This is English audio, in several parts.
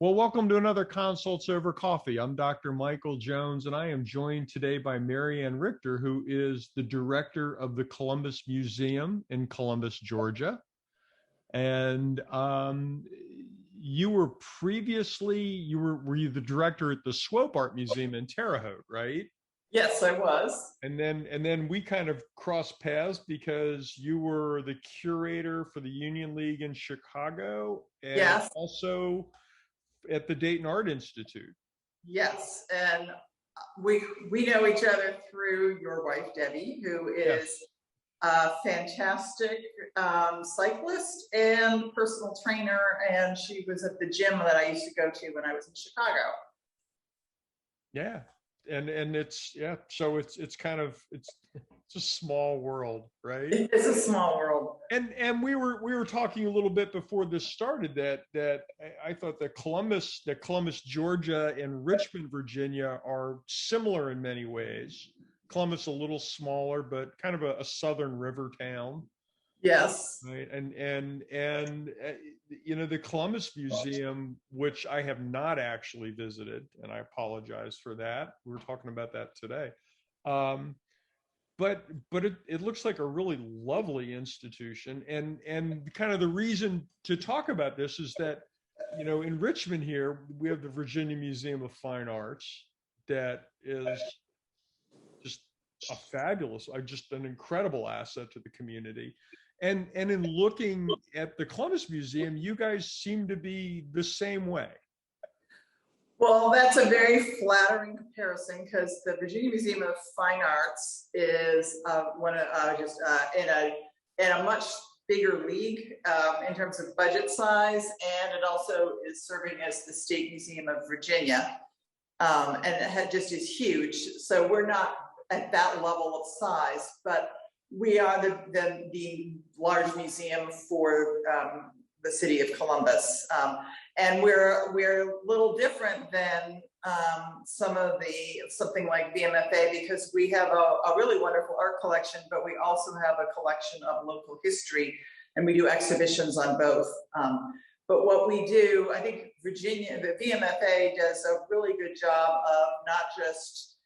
Well, welcome to another Consults Over Coffee. I'm Dr. Michael Jones, and I am joined today by Mary Ann Richter, who is the director of the Columbus Museum in Columbus, Georgia. And you were previously, were you the director at the Swope Art Museum in Terre Haute, right? Yes, I was. And then we kind of crossed paths because you were the curator for the Union League in Chicago and Yes, also at the Dayton Art Institute. yes. And we know each other through your wife, Debbie, who Yes. is a fantastic cyclist and personal trainer. And she was at the gym that I used to go to when I was in Chicago. Yeah. And it's so it's kind of it's a small world, right? It is a small world. And we were talking a little bit before this started that I thought that Columbus, Georgia and Richmond, Virginia are similar in many ways. Columbus a little smaller, but kind of a southern river town. Yes. Right. And the Columbus Museum, which I have not actually visited, and I apologize for that. We were talking about that today. But it looks like a really lovely institution. And kind of the reason to talk about this is that, in Richmond here, we have the Virginia Museum of Fine Arts that is just a fabulous, just an incredible asset to the community. And in looking at the Columbus Museum, you guys seem to be the same way. Well, that's a very flattering comparison because the Virginia Museum of Fine Arts is in a much bigger league in terms of budget size, and it also is serving as the State Museum of Virginia, and just is huge. So we're not at that level of size, but we are the large museum for the city of Columbus, and we're a little different than something like VMFA because we have a really wonderful art collection, but we also have a collection of local history, and we do exhibitions on both. But what we do, I think the VMFA does a really good job of not just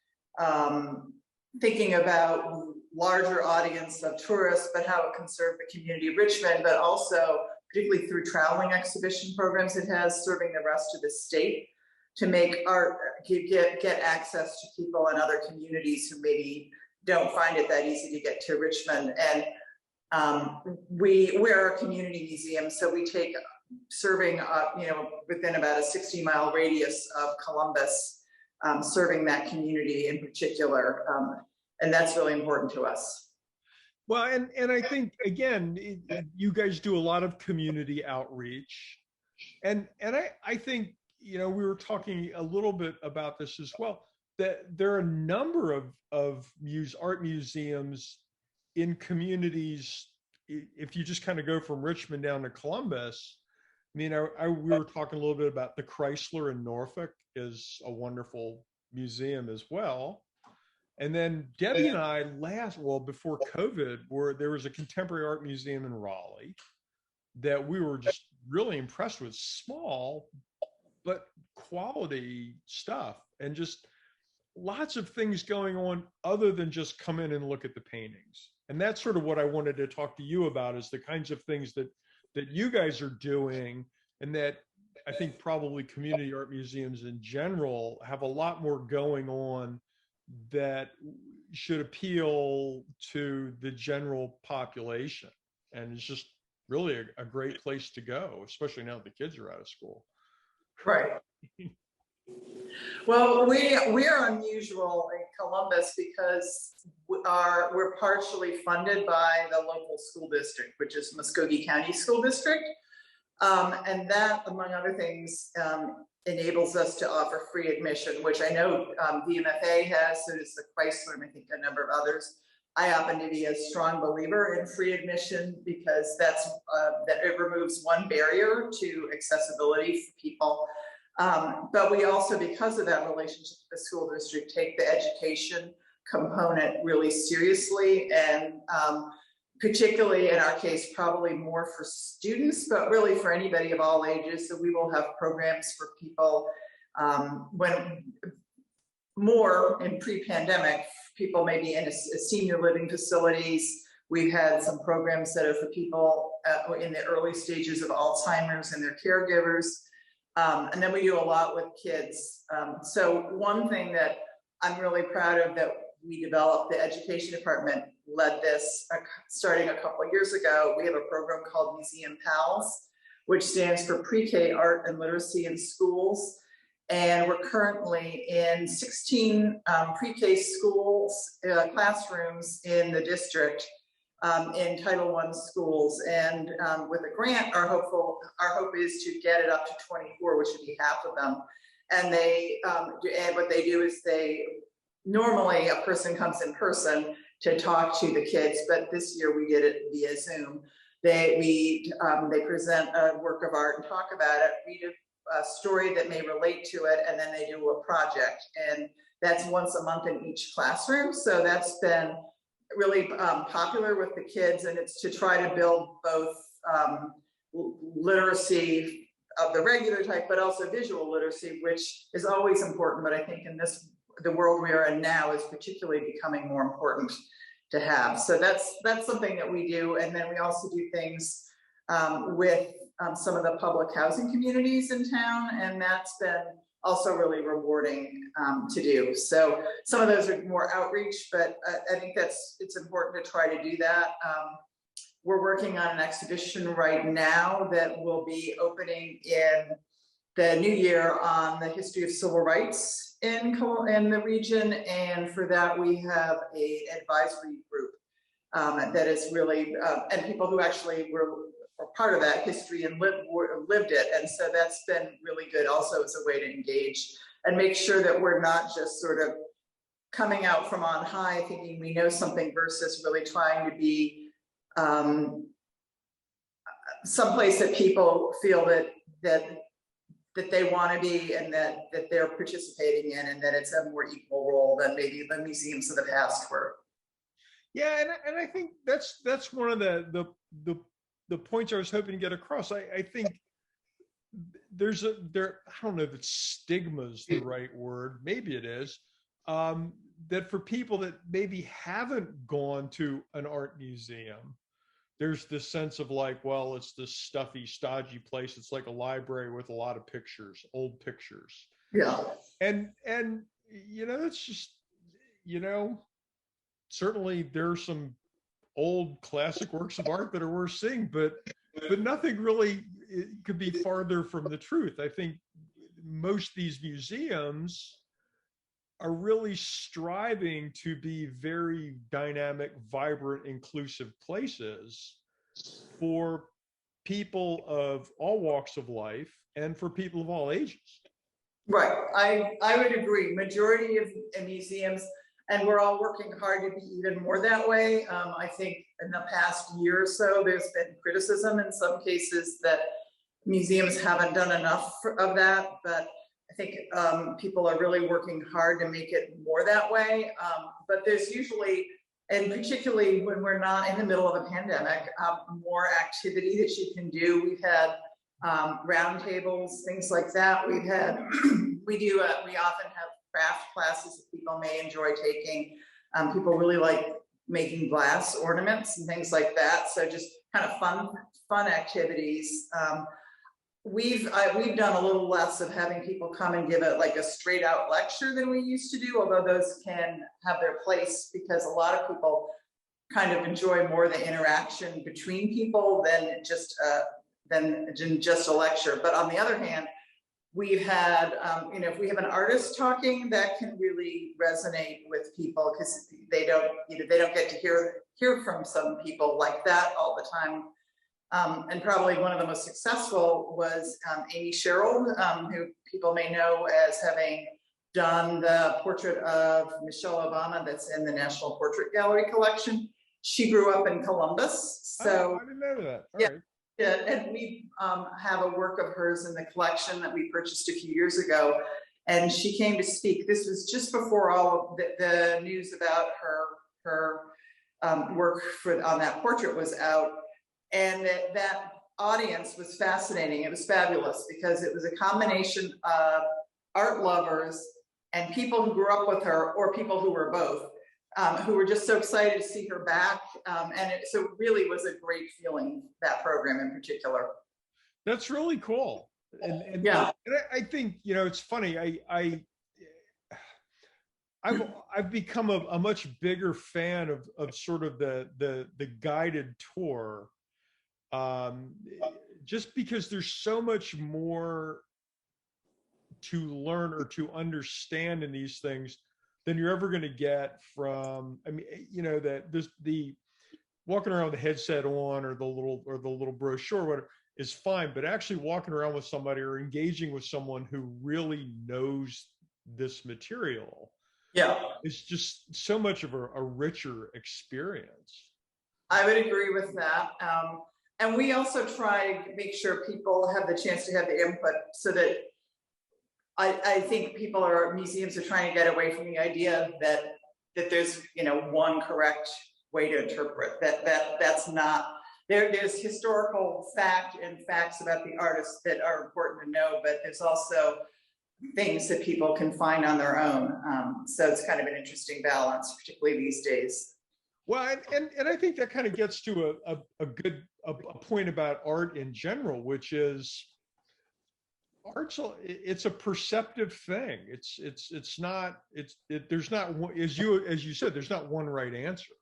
thinking about larger audience of tourists, but how it can serve the community of Richmond, but also particularly through traveling exhibition programs it has, serving the rest of the state to make art, get access to people in other communities who maybe don't find it that easy to get to Richmond. And we're a community museum, so we take serving, within about a 60-mile radius of Columbus, serving that community in particular. And that's really important to us. Well, and I think, again, you guys do a lot of community outreach. And I think, we were talking a little bit about this as well, that there are a number of art museums in communities. If you just kind of go from Richmond down to Columbus, we were talking a little bit about the Chrysler in Norfolk is a wonderful museum as well. And then Debbie and I before COVID, there was a contemporary art museum in Raleigh that we were just really impressed with. Small, but quality stuff, and just lots of things going on other than just come in and look at the paintings. And that's sort of what I wanted to talk to you about, is the kinds of things that you guys are doing, and that I think probably community art museums in general have a lot more going on that should appeal to the general population. And it's just really a great place to go, especially now that the kids are out of school. Right. Well, we are unusual in Columbus because we're partially funded by the local school district, which is Muskogee County School District. And that, among other things, enables us to offer free admission, which I know VMFA has, so does the Chrysler, and I think a number of others. I happen to be a strong believer in free admission because that it removes one barrier to accessibility for people. But we also, because of that relationship with the school district, take the education component really seriously and particularly in our case, probably more for students, but really for anybody of all ages. So we will have programs for people when more in pre-pandemic, people may be in a senior living facilities. We've had some programs that are for people in the early stages of Alzheimer's and their caregivers. And then we do a lot with kids. So one thing that I'm really proud of that we developed, the education department led this starting a couple of years ago. We have a program called Museum Pals, which stands for Pre-K Art and Literacy in Schools. And we're currently in 16 pre-K schools, classrooms in the district, in Title I schools. And with a grant, our hope is to get it up to 24, which would be half of them. And and what they do is normally a person comes in person to talk to the kids, but this year we did it via Zoom. They present a work of art and talk about it, read a story that may relate to it, and then they do a project. And that's once a month in each classroom. So that's been really popular with the kids, and it's to try to build both literacy of the regular type, but also visual literacy, which is always important. But I think in the world we are in now is particularly becoming more important to have. So that's something that we do. And then we also do things with some of the public housing communities in town, and that's been also really rewarding to do. So some of those are more outreach, but I think it's important to try to do that. We're working on an exhibition right now that will be opening in the new year on the history of civil rights in the region, and for that we have an advisory group that is really and people who actually were part of that history and lived it. And so that's been really good also as a way to engage and make sure that we're not just sort of coming out from on high thinking we know something versus really trying to be someplace that people feel that they want to be, and that they're participating in, and that it's a more equal role than maybe the museums of the past were. Yeah, and I think that's one of the points I was hoping to get across. I think I don't know if it's stigma is the right word, maybe it is, that for people that maybe haven't gone to an art museum, there's this sense of like, well, it's this stuffy, stodgy place. It's like a library with a lot of pictures, old pictures. Yeah. And it's just, certainly there's some old classic works of art that are worth seeing, but nothing really could be farther from the truth. I think most of these museums are really striving to be very dynamic, vibrant, inclusive places for people of all walks of life and for people of all ages. Right, I would agree. Majority of museums, and we're all working hard to be even more that way. I think in the past year or so, there's been criticism in some cases that museums haven't done enough of that, but I think people are really working hard to make it more that way. But there's usually, and particularly when we're not in the middle of a pandemic, more activity that you can do. We've had roundtables, things like that. We often have craft classes that people may enjoy taking. People really like making glass ornaments and things like that. So just kind of fun activities. We've done a little less of having people come and give it like a straight out lecture than we used to do, although those can have their place because a lot of people kind of enjoy more the interaction between people than just a lecture. But on the other hand, we've had, if we have an artist talking, that can really resonate with people because they don't get to hear from some people like that all the time. And probably one of the most successful was Amy Sherrill, who people may know as having done the portrait of Michelle Obama that's in the National Portrait Gallery collection. She grew up in Columbus. So I didn't know that. All yeah. Right. Yeah, and we have a work of hers in the collection that we purchased a few years ago, and she came to speak. This was just before all of the news about her work on that portrait was out, and that audience was fascinating. It was fabulous because it was a combination of art lovers and people who grew up with her, or people who were both, who were just so excited to see her back. So it really was a great feeling, that program in particular. That's really cool. And Yeah. And I think, it's funny. I've become a much bigger fan of sort of the guided tour, just because there's so much more to learn or to understand in these things than you're ever going to get from, that the walking around with the headset on or the little brochure, whatever, is fine, but actually walking around with somebody or engaging with someone who really knows this material, yeah, is just so much of a richer experience. I would agree with that. And we also try to make sure people have the chance to have the input, so that I think museums are trying to get away from the idea that there's one correct way to interpret that's not there's historical fact and facts about the artists that are important to know, but there's also things that people can find on their own. So it's kind of an interesting balance, particularly these days. Well, and I think that kind of gets to a good point about art in general, which is it's a perceptive thing. There's not one, as you said, there's not one right answer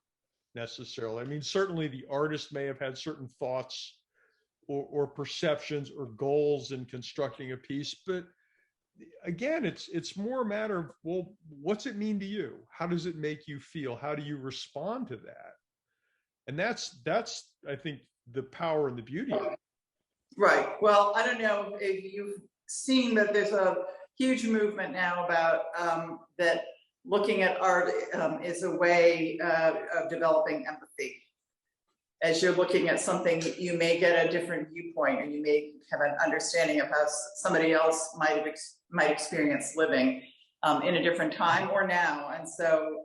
necessarily. I mean, certainly the artist may have had certain thoughts or perceptions or goals in constructing a piece, but again, it's more a matter of, well, what's it mean to you? How does it make you feel? How do you respond to that? And that's I think the power and the beauty of it. Right. Well, I don't know if you've seen that there's a huge movement now about that looking at art is a way of developing empathy. As you're looking at something, you may get a different viewpoint, and you may have an understanding of how somebody else might experience living in a different time or now. And so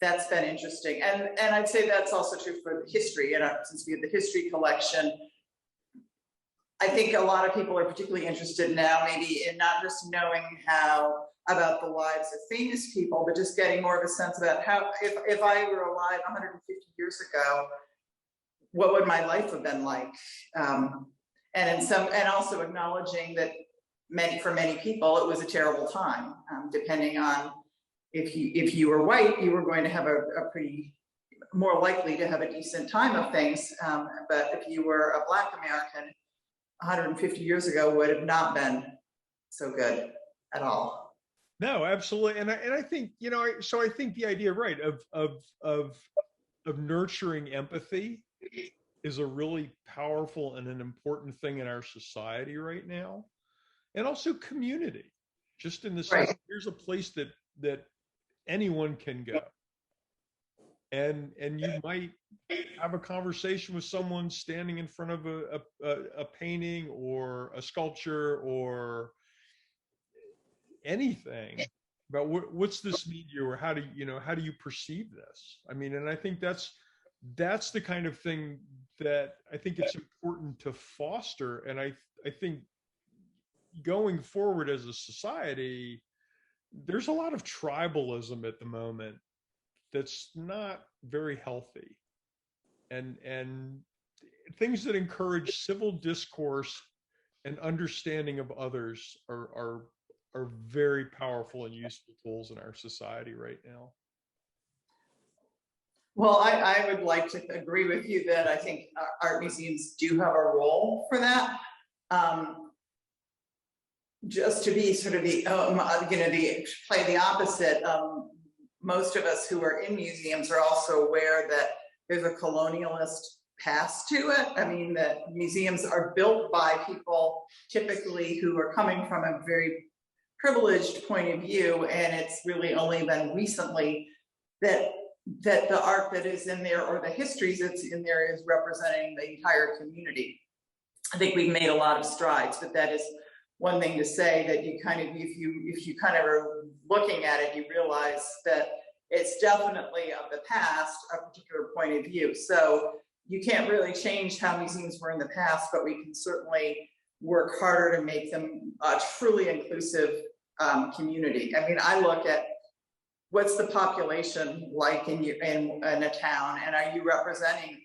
that's been interesting. And I'd say that's also true for history. Since we have the history collection, I think a lot of people are particularly interested now, maybe in not just knowing about the lives of famous people, but just getting more of a sense about how, if I were alive 150 years ago, what would my life have been like? And also acknowledging that for many people, it was a terrible time. Depending on if you were white, you were going to have a pretty more likely to have a decent time of things. But if you were a Black American, 150 years ago would have not been so good at all. No, absolutely. And I think, so I think the idea, right, of nurturing empathy is a really powerful and an important thing in our society right now. And also community, just in the sense, right, here's a place that anyone can go. And you might have a conversation with someone standing in front of a painting or a sculpture or anything about what's this mean to you, or how do you perceive this? I mean, and I think that's the kind of thing that I think it's important to foster. And I think going forward as a society, there's a lot of tribalism at the moment that's not very healthy, and things that encourage civil discourse and understanding of others are very powerful and useful tools in our society right now. Well, I would like to agree with you that I think art museums do have a role for that. Just to be sort of play the opposite. Most of us who are in museums are also aware that there's a colonialist past to it. I mean, that museums are built by people typically who are coming from a very privileged point of view, and it's really only been recently that the art that is in there, or the histories that's in there, is representing the entire community. I think we've made a lot of strides, but that is one thing to say, that you kind of, if you kind of are looking at it, you realize that it's definitely of the past, a particular point of view. So you can't really change how museums were in the past, but we can certainly work harder to make them a truly inclusive community. I mean, I look at what's the population like in a town, and are you representing,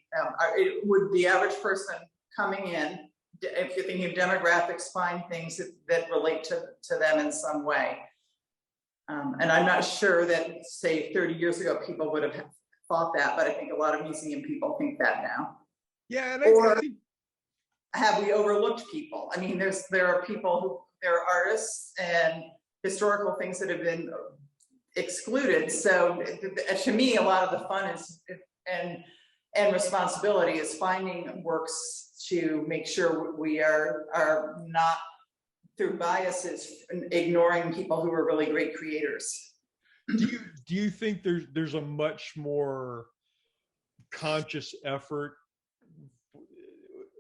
would the average person coming in, if you're thinking of demographics, find things that relate to them in some way. And I'm not sure that, say, 30 years ago, people would have thought that, but I think a lot of museum people think that now. Yeah, and or I think, have we overlooked people? I mean, there are artists and historical things that have been excluded. So to me, a lot of the fun is and responsibility is finding works to make sure we are not, through biases, ignoring people who are really great creators. do you think there's a much more conscious effort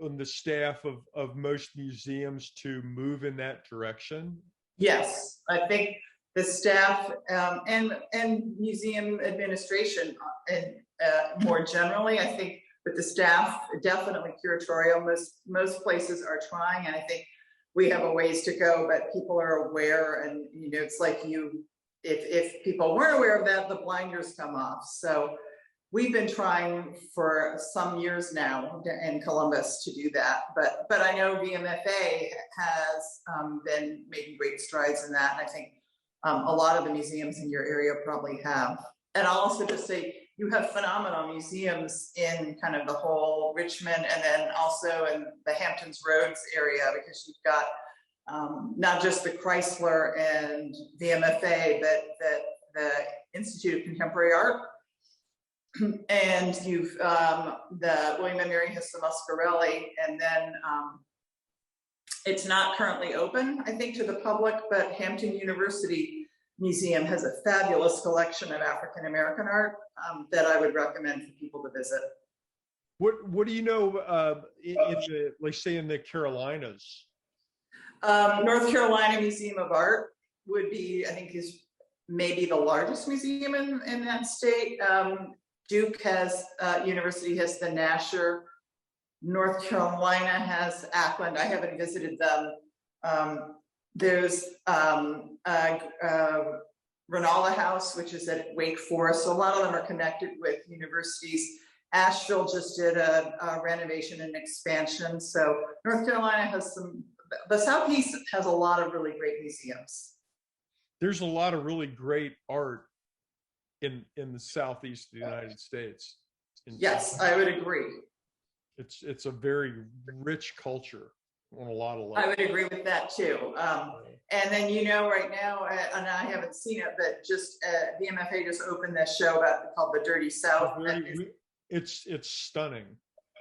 on the staff of most museums to move in that direction? Yes, I think the staff and museum administration and more generally, I think with the staff, definitely curatorial, most places are trying, and I think we have a ways to go, but people are aware, and it's like if people weren't aware of that, the blinders come off. So we've been trying for some years now in Columbus to do that, but I know VMFA has been making great strides in that, and I think a lot of the museums in your area probably have. And I'll also just say, you have phenomenal museums in kind of the whole Richmond, and then also in the Hamptons Roads area, because you've got not just the Chrysler and VMFA, but the Institute of Contemporary Art, and you've the William and Mary has the Muscarelli, and then it's not currently open, I think, to the public, but Hampton University Museum has a fabulous collection of African American art that I would recommend for people to visit. What do you know in the, like, say, in the Carolinas? North Carolina Museum of Art would be, I think, is maybe the largest museum in that state. Duke has University has the Nasher. North Carolina has Ackland. I haven't visited them. There's Ranallah House, which is at Wake Forest. So a lot of them are connected with universities. Asheville just did a renovation and expansion. So North Carolina has the Southeast has a lot of really great museums. There's a lot of really great art in the Southeast of the United States. Yes, I would agree. It's a very rich culture on a lot of levels. I would agree with that too. And then, right now, and I haven't seen it, but just VMFA just opened this show called The Dirty South. It's stunning.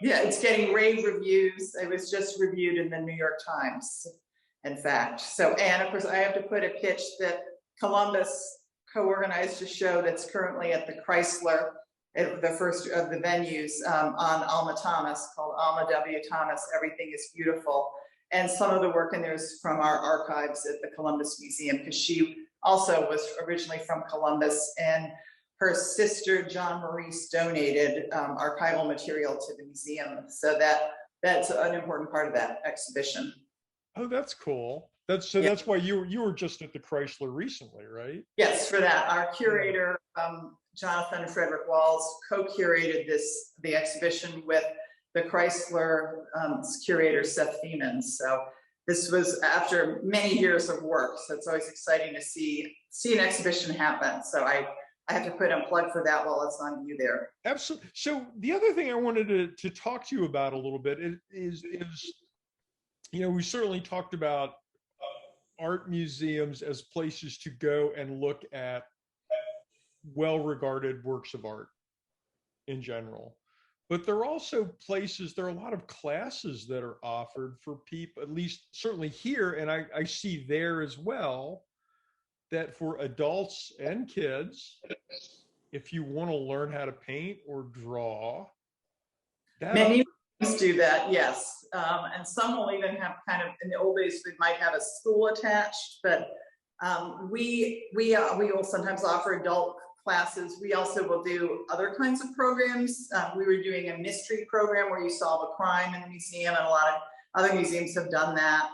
Yeah, it's getting rave reviews. It was just reviewed in the New York Times, in fact. So, and of course, I have to put a pitch that Columbus co-organized a show that's currently at the Chrysler, the first of the venues on Alma Thomas, called Alma W. Thomas, Everything is Beautiful. And some of the work in there is from our archives at the Columbus Museum, because she also was originally from Columbus, and her sister, John Maurice, donated archival material to the museum. So that's an important part of that exhibition. Oh, that's cool. That's why you were just at the Chrysler recently, right? Yes, for that. Our curator, Jonathan Frederick Walls, co-curated the exhibition with the Chrysler curator, Seth Feeman. So this was after many years of work. So it's always exciting to see an exhibition happen. So I have to put a plug for that while it's on view there. Absolutely. So the other thing I wanted to talk to you about a little bit is we certainly talked about art museums as places to go and look at well-regarded works of art in general. But there are also places, there are a lot of classes that are offered for people, at least certainly here, and I see there as well, that for adults and kids, if you want to learn how to paint or draw, many do that, yes. And some will even have kind of, in the old days, we might have a school attached, but we will sometimes offer adult classes. We also will do other kinds of programs. We were doing a mystery program where you solve a crime in the museum, and a lot of other museums have done that.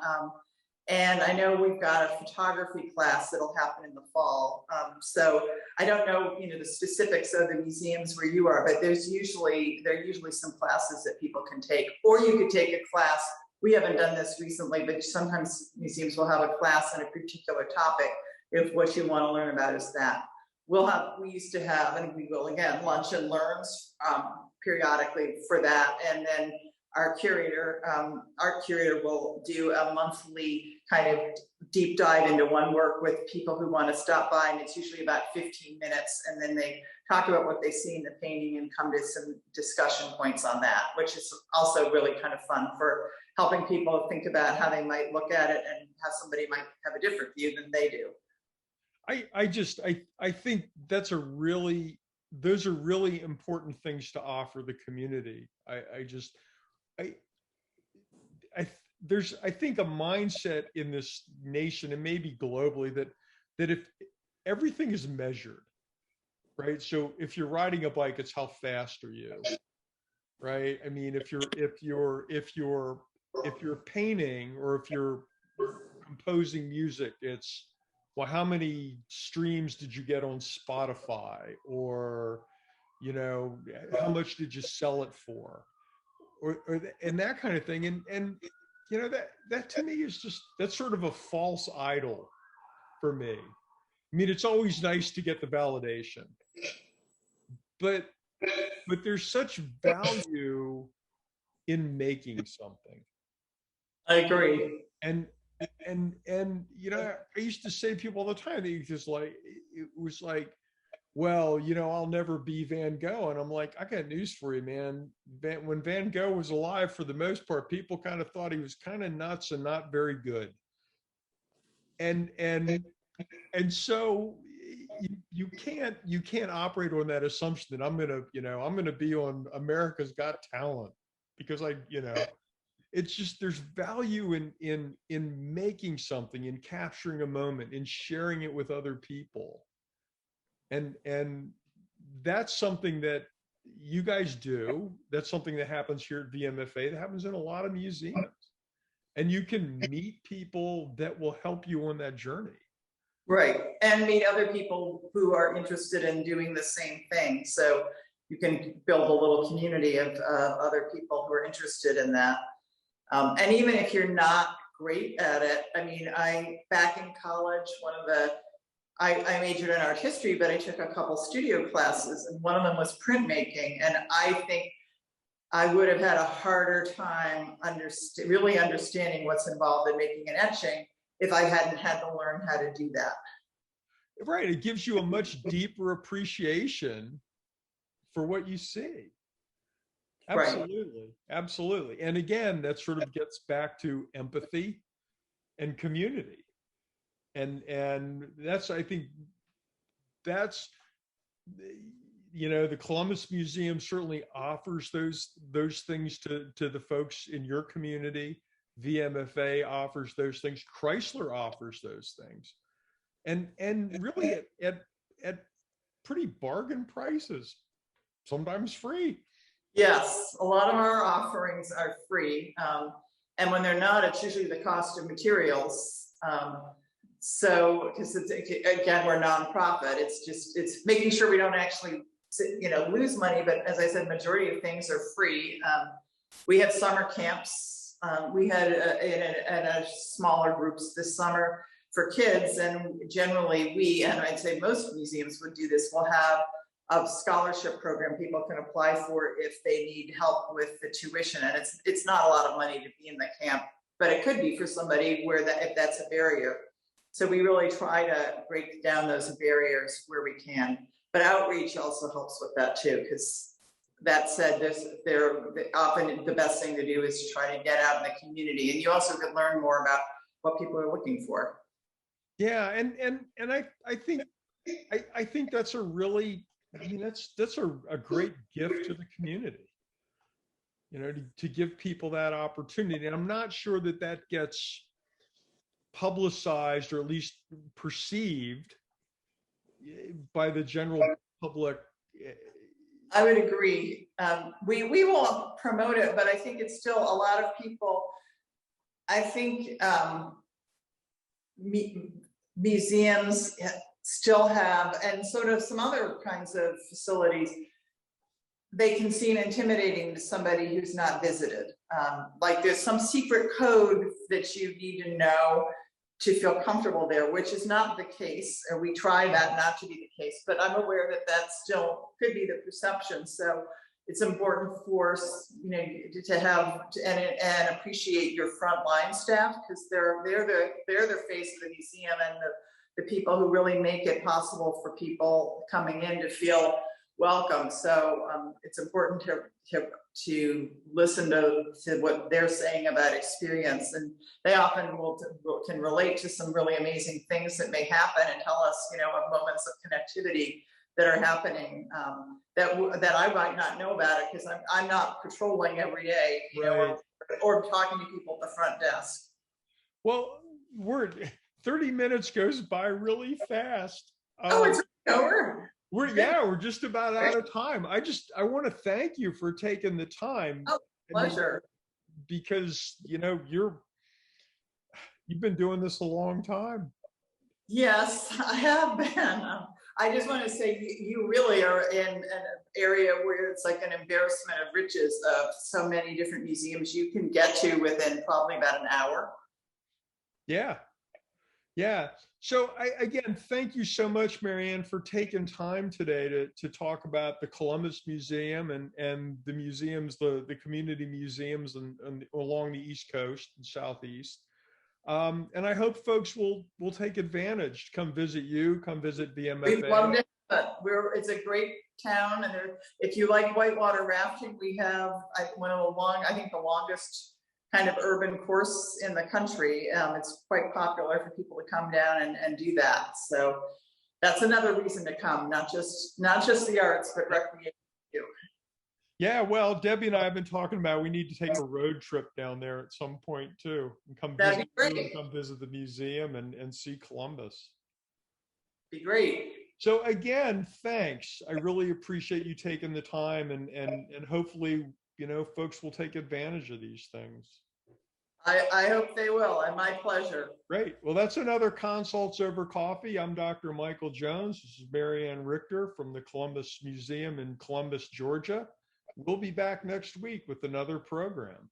And I know we've got a photography class that'll happen in the fall. So I don't know, the specifics of the museums where you are, but there are usually some classes that people can take, or you could take a class. We haven't done this recently, but sometimes museums will have a class on a particular topic if what you want to learn about is that. We used to have, and we will again, lunch and learns periodically for that. And then our art curator will do a monthly kind of deep dive into one work with people who want to stop by, and it's usually about 15 minutes, and then they talk about what they see in the painting and come to some discussion points on that, which is also really kind of fun for helping people think about how they might look at it and how somebody might have a different view than they do. I think those are really important things to offer the community. There's I think a mindset in this nation, and maybe globally, that if everything is measured, right? So if you're riding a bike, it's how fast are you, right? I mean, if you're painting, or if you're composing music, it's, well, how many streams did you get on Spotify, or how much did you sell it for, and that kind of thing. And that to me is just, that's sort of a false idol for me. I mean, it's always nice to get the validation, but there's such value in making something. I agree. And I used to say to people all the time, it was like, well, I'll never be Van Gogh. And I'm like, I got news for you, man. When Van Gogh was alive, for the most part, people kind of thought he was kind of nuts and not very good. And so you can't operate on that assumption that I'm gonna be on America's Got Talent, because it's just, there's value in making something, in capturing a moment, in sharing it with other people. And that's something that you guys do. That's something that happens here at VMFA, that happens in a lot of museums. And you can meet people that will help you on that journey. Right, and meet other people who are interested in doing the same thing. So you can build a little community of other people who are interested in that. And even if you're not great at it, I mean, back in college, I majored in art history, but I took a couple studio classes, and one of them was printmaking. And I think I would have had a harder time really understanding what's involved in making an etching if I hadn't had to learn how to do that. Right, it gives you a much deeper appreciation for what you see. Absolutely, right. Absolutely. And again, that sort of gets back to empathy and community. And that's, I think that's, the Columbus Museum certainly offers those things to the folks in your community. VMFA offers those things. Chrysler offers those things. And really at pretty bargain prices, sometimes free. Yes, a lot of our offerings are free. And when they're not, it's usually the cost of materials. So, because again, we're nonprofit, it's making sure we don't actually, lose money. But as I said, majority of things are free. We had summer camps. We had at a smaller groups this summer for kids, and generally and I'd say most museums would do this. We'll have a scholarship program people can apply for if they need help with the tuition, and it's not a lot of money to be in the camp, but it could be for somebody if that's a barrier. So we really try to break down those barriers where we can. But outreach also helps with that too, because that said, often the best thing to do is to try to get out in the community, and you also could learn more about what people are looking for. Yeah, and I think that's a really, that's a great gift to the community. To give people that opportunity. And I'm not sure that gets publicized, or at least perceived, by the general public. I would agree. We will promote it, but I think it's still a lot of people. I think museums still have, and sort of some other kinds of facilities, they can seem intimidating to somebody who's not visited. Like there's some secret code that you need to know to feel comfortable there, which is not the case. And we try that not to be the case, but I'm aware that that still could be the perception. So it's important for us, you know, to have and appreciate your frontline staff, because they're the face of the museum and the people who really make it possible for people coming in to feel welcome. So it's important to listen to what they're saying about experience, and they often can relate to some really amazing things that may happen and tell us, you know, of moments of connectivity that are happening that I might not know about it, because I'm not patrolling every day, you know, or talking to people at the front desk. Well, 30 minutes goes by really fast. It's over. We're just about out of time. I want to thank you for taking the time. Oh, pleasure. Because, you know, you've been doing this a long time. Yes, I have been. I just want to say you really are in an area where it's like an embarrassment of riches of so many different museums you can get to within probably about an hour. Yeah. Yeah. So again, thank you so much, Marianne, for taking time today to talk about the Columbus Museum and the museums, the community museums and along the East Coast and Southeast. And I hope folks will take advantage, come visit you, come visit BMFA. We've loved it. It's a great town, and if you like whitewater rafting, we have I think the longest kind of urban course in the country. It's quite popular for people to come down and do that. So that's another reason to come, not just the arts, but recreation too. Yeah, well, Debbie and I have been talking about we need to take a road trip down there at some point too, and come visit the museum and see Columbus. Be great. So again, thanks. I really appreciate you taking the time, and hopefully, you know, folks will take advantage of these things. I hope they will, and my pleasure. Great. Well, that's another Consults Over Coffee. I'm Dr. Michael Jones. This is Marianne Richter from the Columbus Museum in Columbus, Georgia. We'll be back next week with another program.